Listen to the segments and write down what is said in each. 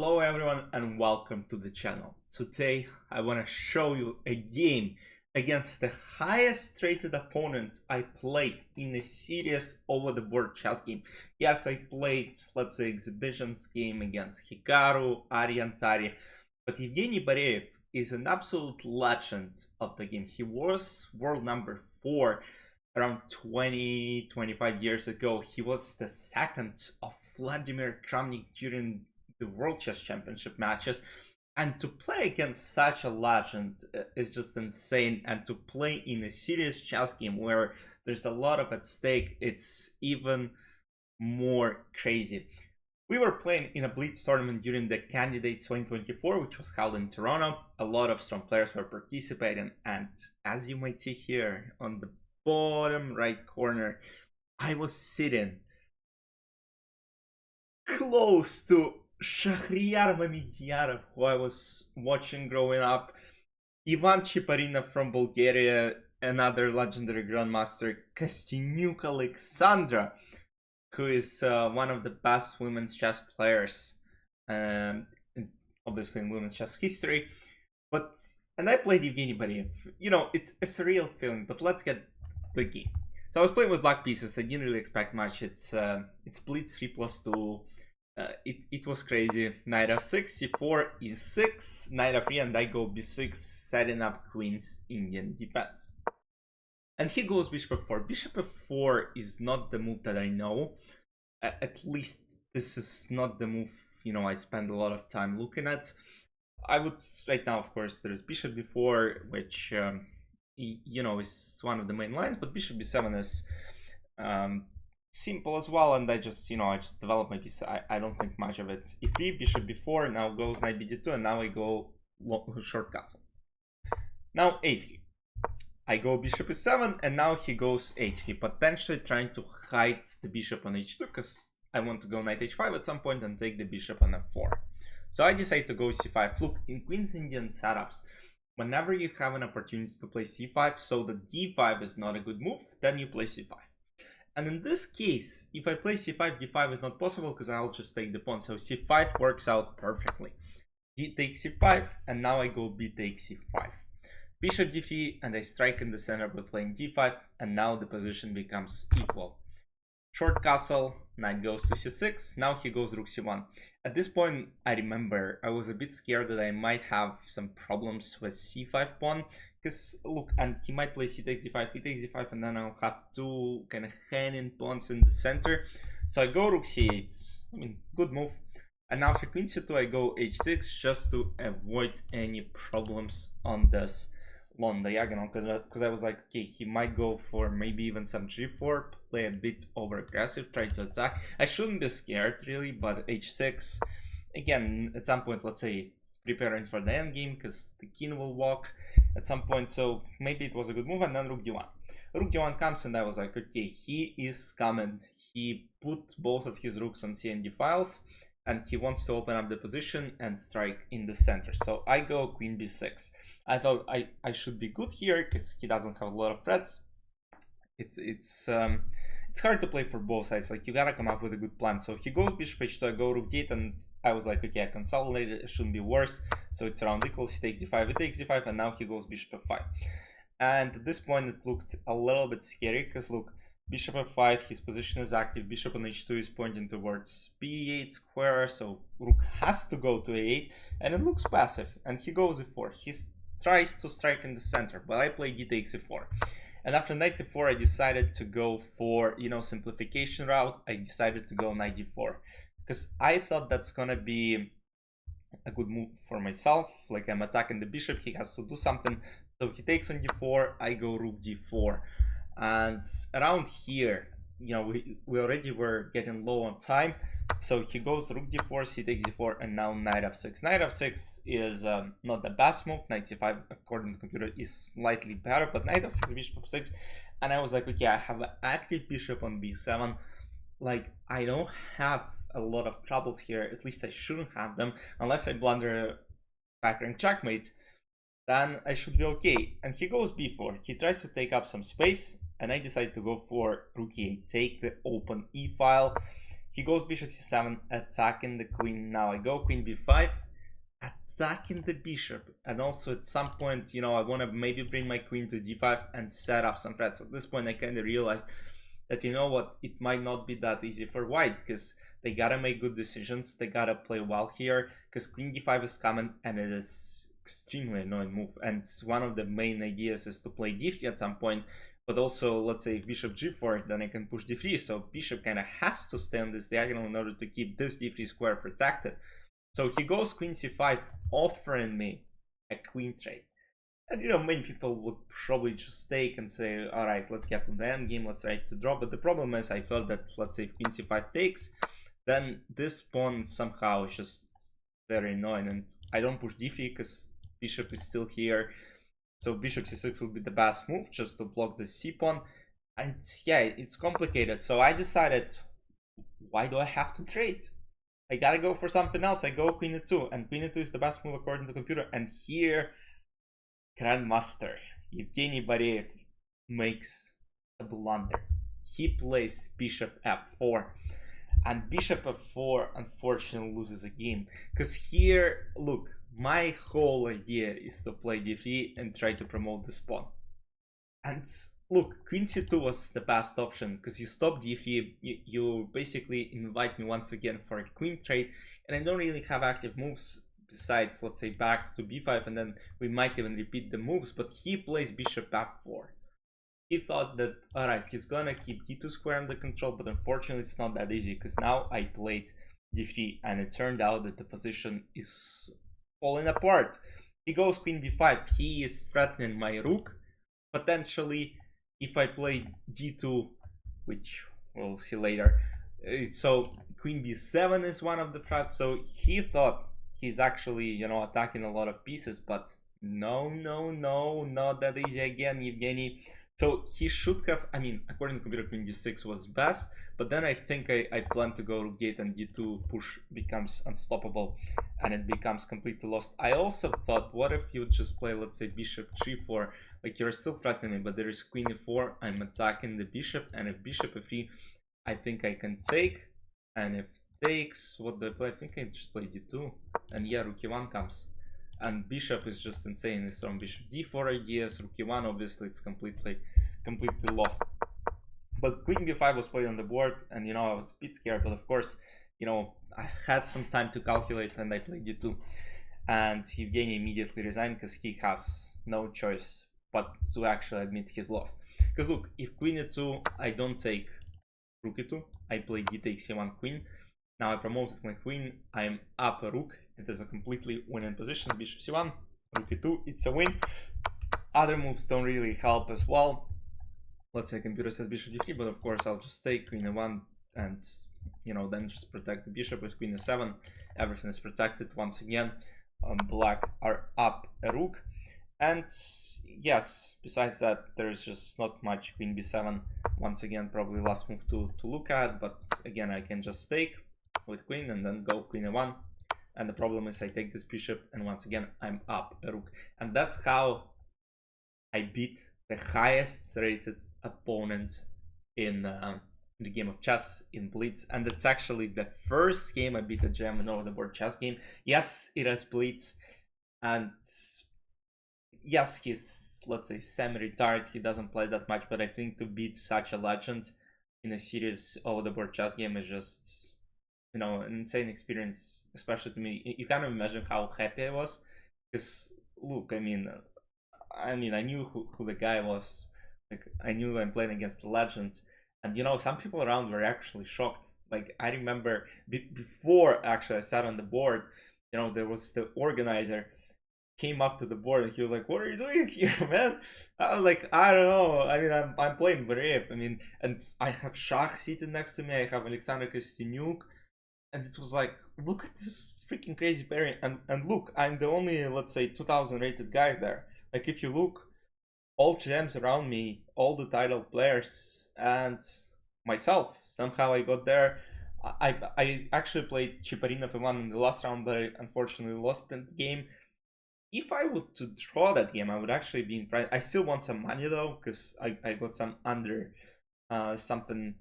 Hello everyone and welcome to the channel. Today I want to show you a game against the highest rated opponent I played in a serious over the board chess game. Yes, I played, let's say, exhibitions game against Hikaru, Ariantari, but Evgeny Bareev is an absolute legend of the game. He was world number 4 around 25 years ago. He was the second of Vladimir Kramnik during the World Chess Championship matches, and to play against such a legend is just insane. And to play in a serious chess game where there's a lot of at stake, it's even more crazy. We were playing in a blitz tournament during the Candidates 2024, which was held in Toronto. A lot of strong players were participating, and as you might see here on the bottom right corner, I was sitting close to Shahryar Mamedyanov, who I was watching growing up, Ivan Chiparina from Bulgaria, another legendary grandmaster, Kostyanyuk Alexandra, who is one of the best women's chess players, obviously in women's chess history. And I played Evgeny Bareev. You know, it's a surreal feeling, but let's get the game. So I was playing with black pieces. I didn't really expect much. It's blitz 3+2. It was crazy. Knight f6, c4, e6, knight f3, and I go b6, setting up Queen's Indian defense. And he goes bishop f4. Bishop f4 is not the move that I know. At least this is not the move, you know, I spend a lot of time looking at. I would, right now, of course, there's bishop b4, which, you know, is one of the main lines, but bishop b7 is simple as well, and I just develop my piece. I don't think much of it. e3, bishop b4, now goes knight bd2, and now I go short castle. Now a3. I go bishop e7, and now he goes h3, potentially trying to hide the bishop on h2, because I want to go knight h5 at some point and take the bishop on f4. So I decide to go c5. Look, in Queen's Indian setups, whenever you have an opportunity to play c5, so the d5 is not a good move, then you play c5. And in this case, if I play c5, d5 is not possible because I'll just take the pawn. So c5 works out perfectly. D takes c5, and now I go b takes c5. Bishop d3, and I strike in the center by playing d5, and now the position becomes equal. Short castle, knight goes to c6, now he goes rook c1. At this point, I remember I was a bit scared that I might have some problems with c5 pawn, because look, and he might play c takes d5, he takes d5, and then I'll have two kind of hanging pawns in the center. So I go rook c8, I mean, good move. And after queen c2, I go h6 just to avoid any problems on this long diagonal, because I was like, okay, he might go for maybe even some g4, play a bit over aggressive, try to attack. I shouldn't be scared really, but h6, again, at some point, let's say, preparing for the endgame, because the king will walk at some point, so maybe it was a good move. And then rook d1. Rook d1 comes, and I was like, okay, he is coming. He put both of his rooks on c and d files, and he wants to open up the position and strike in the center. So I go queen b6. I thought I should be good here because he doesn't have a lot of threats. It's hard to play for both sides. Like, you gotta come up with a good plan. So he goes bishop h2, I go rook d8, and I was like, okay, I consolidated, it shouldn't be worse. So it's around equals, he takes d5, he takes d5, and now he goes bishop f5. And at this point it looked a little bit scary, because look, bishop f5, his position is active, bishop on h2 is pointing towards b8 square, so rook has to go to a8, and it looks passive, and he goes e4. He tries to strike in the center, but I play d takes e4. And after knight e4, I decided to go for, you know, simplification route. I decided to go knight d4, because I thought that's gonna be a good move for myself. Like, I'm attacking the bishop, he has to do something. So he takes on d4, I go rook d4. And around here, you know, we already were getting low on time. So he goes rook d4, c takes d4, and now knight f6. Knight f6 is not the best move. Knight c5, according to the computer, is slightly better, but knight f6, bishop f6. And I was like, okay, I have an active bishop on b7. Like, I don't have a lot of troubles here. At least I shouldn't have them, unless I blunder back rank checkmate. Then I should be okay. And he goes b4. He tries to take up some space, and I decide to go for rook e8, take the open e file. He goes bishop c7, attacking the queen. Now I go queen b5, attacking the bishop. And also at some point, you know, I want to maybe bring my queen to d5 and set up some threats. At this point, I kind of realized that, you know what, it might not be that easy for white, because they gotta make good decisions. They gotta play well here, because queen d5 is coming, and it is extremely annoying move. And one of the main ideas is to play d3 at some point. But also, let's say if bishop g4, then I can push d3. So bishop kind of has to stay on this diagonal in order to keep this d3 square protected. So he goes queen c5, offering me a queen trade. And, you know, many people would probably just take and say, all right, let's get to the end game, let's try to draw. But the problem is, I felt that, let's say, if queen c5 takes, then this pawn somehow is just very annoying. And I don't push d3 because bishop is still here. So bishop c6 would be the best move, just to block the c pawn. And yeah, it's complicated. So I decided, why do I have to trade? I gotta go for something else. I go queen e2, and queen e2 is the best move according to the computer. And here, Grandmaster Evgeny Bareev makes a blunder. He plays bishop f4, and bishop f4 unfortunately loses a game. Because here, look, my whole idea is to play d3 and try to promote this pawn. And look, queen c2 was the best option, because you stop d3, you basically invite me once again for a queen trade, and I don't really have active moves besides, let's say, back to b5, and then we might even repeat the moves. But he plays bishop f4. He thought that, alright, he's gonna keep d2 square under control, but unfortunately it's not that easy, because now I played d3, and it turned out that the position is falling apart. He goes queen b5, he is threatening my rook. Potentially, if I play d2, which we'll see later, so queen b7 is one of the threats. So he thought he's actually, you know, attacking a lot of pieces, but no, not that easy again, Evgeny. So he should have, I mean, according to computer, queen d6 was best, but then I think I plan to go rook gate, and d2 push becomes unstoppable, and it becomes completely lost. I also thought, what if you just play, let's say, bishop g4, like you're still threatening me, but there is queen e4, I'm attacking the bishop, and if bishop e3, I think I can take, and if takes, what do I play? I think I just play d2, and yeah, rook e1 comes. And bishop is just insane. It's from bishop d4 ideas, rook e1, obviously it's completely lost. But queen b5 was played on the board, and, you know, I was a bit scared, but of course, you know, I had some time to calculate, and I played d2. And Evgeny immediately resigned, because he has no choice but to actually admit he's lost. Because look, if queen e2, I don't take rook e2, I play d takes e1 queen. Now I promoted my queen, I'm up a rook, it is a completely winning position, bishop c1, rook e2, it's a win. Other moves don't really help as well. Let's say computer says bishop d3, but of course I'll just take queen e1 and, you know, then just protect the bishop with queen e7. Everything is protected once again. Black are up a rook. And yes, besides that, there's just not much. Queen b7, once again, probably last move to look at, but again, I can just take with queen and then go queen e1. And the problem is I take this bishop, and once again, I'm up a rook. And that's how I beat the highest rated opponent in the game of chess, in Blitz. And it's actually the first game I beat a German over the board chess game. Yes, it has Blitz, and yes, he's, let's say, semi-retired, he doesn't play that much, but I think to beat such a legend in a serious over the board chess game is just, you know, an insane experience, especially to me. You can't imagine how happy I was, because look, I mean, I knew who the guy was. Like, I knew I'm playing against a legend, and, you know, some people around were actually shocked. Like, I remember before actually I sat on the board, you know, there was the organizer came up to the board, and he was like, "What are you doing here, man?" I was like, "I don't know. I mean, I'm playing Bareev. I mean, and I have Shah sitting next to me. I have Alexander Kostyanyuk, and it was like, look at this freaking crazy pairing. And look, I'm the only, let's say, 2000 rated guy there. Like, if you look, all gems around me, all the title players, and myself, somehow I got there. I actually played Chiparinov and won in the last round, but I unfortunately lost that game. If I would to draw that game, I would actually be in price. I still want some money though, because I got some under something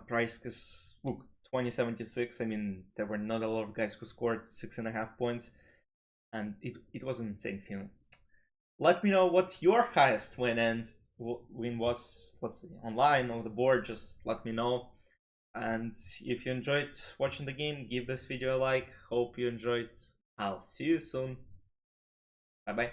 price. Because look, 2076. I mean, there were not a lot of guys who scored 6.5 points, and it was an insane feeling. Let me know what your highest win was. Let's see, online on the board. Just let me know. And if you enjoyed watching the game, give this video a like. Hope you enjoyed. I'll see you soon. Bye bye.